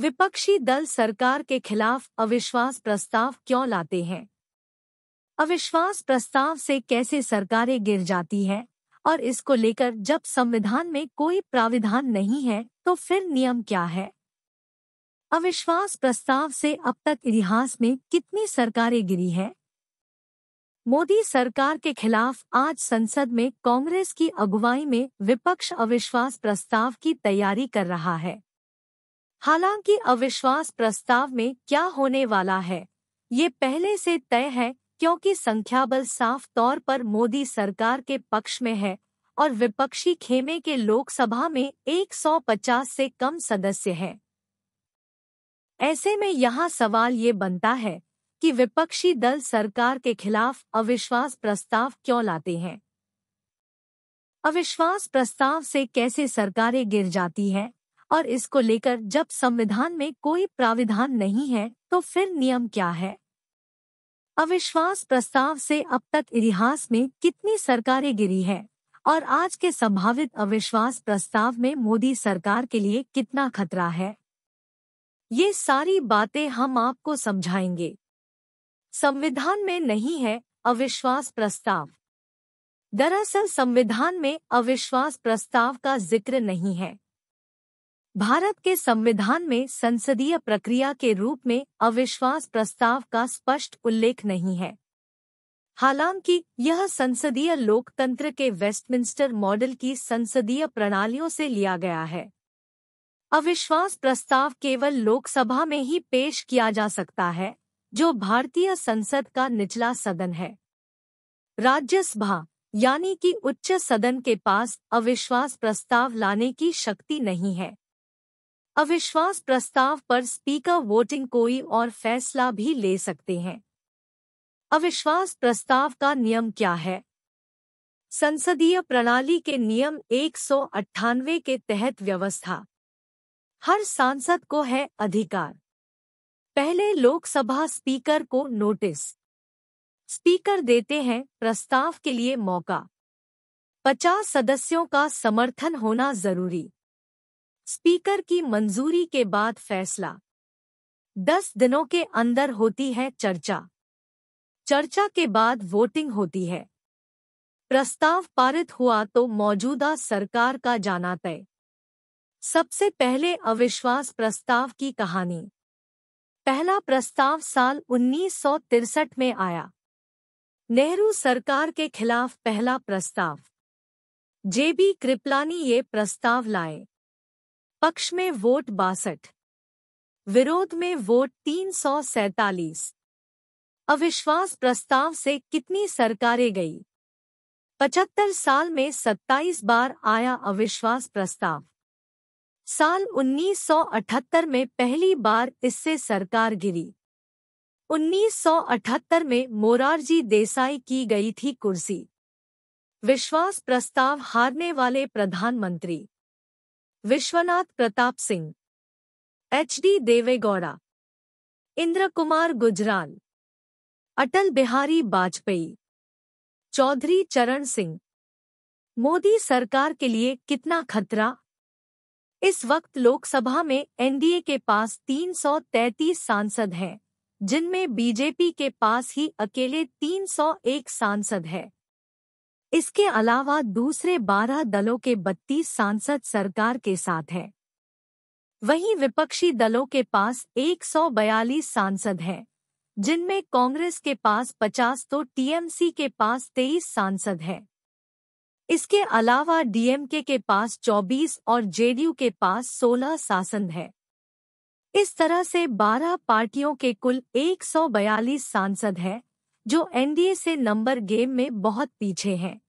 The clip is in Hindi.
विपक्षी दल सरकार के खिलाफ अविश्वास प्रस्ताव क्यों लाते हैं? अविश्वास प्रस्ताव से कैसे सरकारें गिर जाती हैं और इसको लेकर जब संविधान में कोई प्राविधान नहीं है तो फिर नियम क्या है? अविश्वास प्रस्ताव से अब तक इतिहास में कितनी सरकारें गिरी हैं? मोदी सरकार के खिलाफ आज संसद में कांग्रेस की अगुवाई में विपक्ष अविश्वास प्रस्ताव की तैयारी कर रहा है। हालांकि अविश्वास प्रस्ताव में क्या होने वाला है, ये पहले से तय है क्योंकि संख्याबल साफ तौर पर मोदी सरकार के पक्ष में है और विपक्षी खेमे के लोकसभा में 150 से कम सदस्य हैं। ऐसे में यहाँ सवाल ये बनता है कि विपक्षी दल सरकार के खिलाफ अविश्वास प्रस्ताव क्यों लाते हैं? अविश्वास प्रस्ताव से कैसे सरकारें गिर जाती हैं और इसको लेकर जब संविधान में कोई प्राविधान नहीं है तो फिर नियम क्या है? अविश्वास प्रस्ताव से अब तक इतिहास में कितनी सरकारें गिरी हैं और आज के संभावित अविश्वास प्रस्ताव में मोदी सरकार के लिए कितना खतरा है? ये सारी बातें हम आपको समझाएंगे। संविधान में नहीं है अविश्वास प्रस्ताव। दरअसल संविधान में अविश्वास प्रस्ताव का जिक्र नहीं है। भारत के संविधान में संसदीय प्रक्रिया के रूप में अविश्वास प्रस्ताव का स्पष्ट उल्लेख नहीं है। हालांकि यह संसदीय लोकतंत्र के वेस्टमिंस्टर मॉडल की संसदीय प्रणालियों से लिया गया है। अविश्वास प्रस्ताव केवल लोकसभा में ही पेश किया जा सकता है, जो भारतीय संसद का निचला सदन है। राज्यसभा यानी कि उच्च सदन के पास अविश्वास प्रस्ताव लाने की शक्ति नहीं है। अविश्वास प्रस्ताव पर स्पीकर वोटिंग कोई और फैसला भी ले सकते हैं। अविश्वास प्रस्ताव का नियम क्या है? संसदीय प्रणाली के नियम 198 के तहत व्यवस्था। हर सांसद को है अधिकार। पहले लोकसभा स्पीकर को नोटिस। स्पीकर देते हैं प्रस्ताव के लिए मौका। 50 सदस्यों का समर्थन होना जरूरी। स्पीकर की मंजूरी के बाद फैसला। 10 दिनों के अंदर होती है चर्चा। चर्चा के बाद वोटिंग होती है। प्रस्ताव पारित हुआ तो मौजूदा सरकार का जाना तय। सबसे पहले अविश्वास प्रस्ताव की कहानी। पहला प्रस्ताव साल 1963 में आया। नेहरू सरकार के खिलाफ पहला प्रस्ताव। जेबी कृपलानी ये प्रस्ताव लाए। पक्ष में वोट 62, विरोध में वोट 347। अविश्वास प्रस्ताव से कितनी सरकारें गई? 75 साल में 27 बार आया अविश्वास प्रस्ताव। साल 1978 में पहली बार इससे सरकार गिरी। 1978 में मोरारजी देसाई की गई थी कुर्सी। विश्वास प्रस्ताव हारने वाले प्रधानमंत्री विश्वनाथ प्रताप सिंह, एच.डी. देवेगौड़ा, इंद्र कुमार गुजराल, अटल बिहारी वाजपेयी, चौधरी चरण सिंह। मोदी सरकार के लिए कितना खतरा? इस वक्त लोकसभा में एनडीए के पास 333 सांसद हैं, जिनमें बीजेपी के पास ही अकेले 301 सांसद हैं। इसके अलावा दूसरे 12 दलों के 32 सांसद सरकार के साथ हैं। वहीं विपक्षी दलों के पास 142 सांसद हैं, जिनमें कांग्रेस के पास 50 तो टीएमसी के पास 23 सांसद हैं। इसके अलावा डीएमके के पास 24 और जेडीयू के पास 16 सांसद हैं। इस तरह से 12 पार्टियों के कुल 142 सांसद हैं, जो एनडीए से नंबर गेम में बहुत पीछे हैं।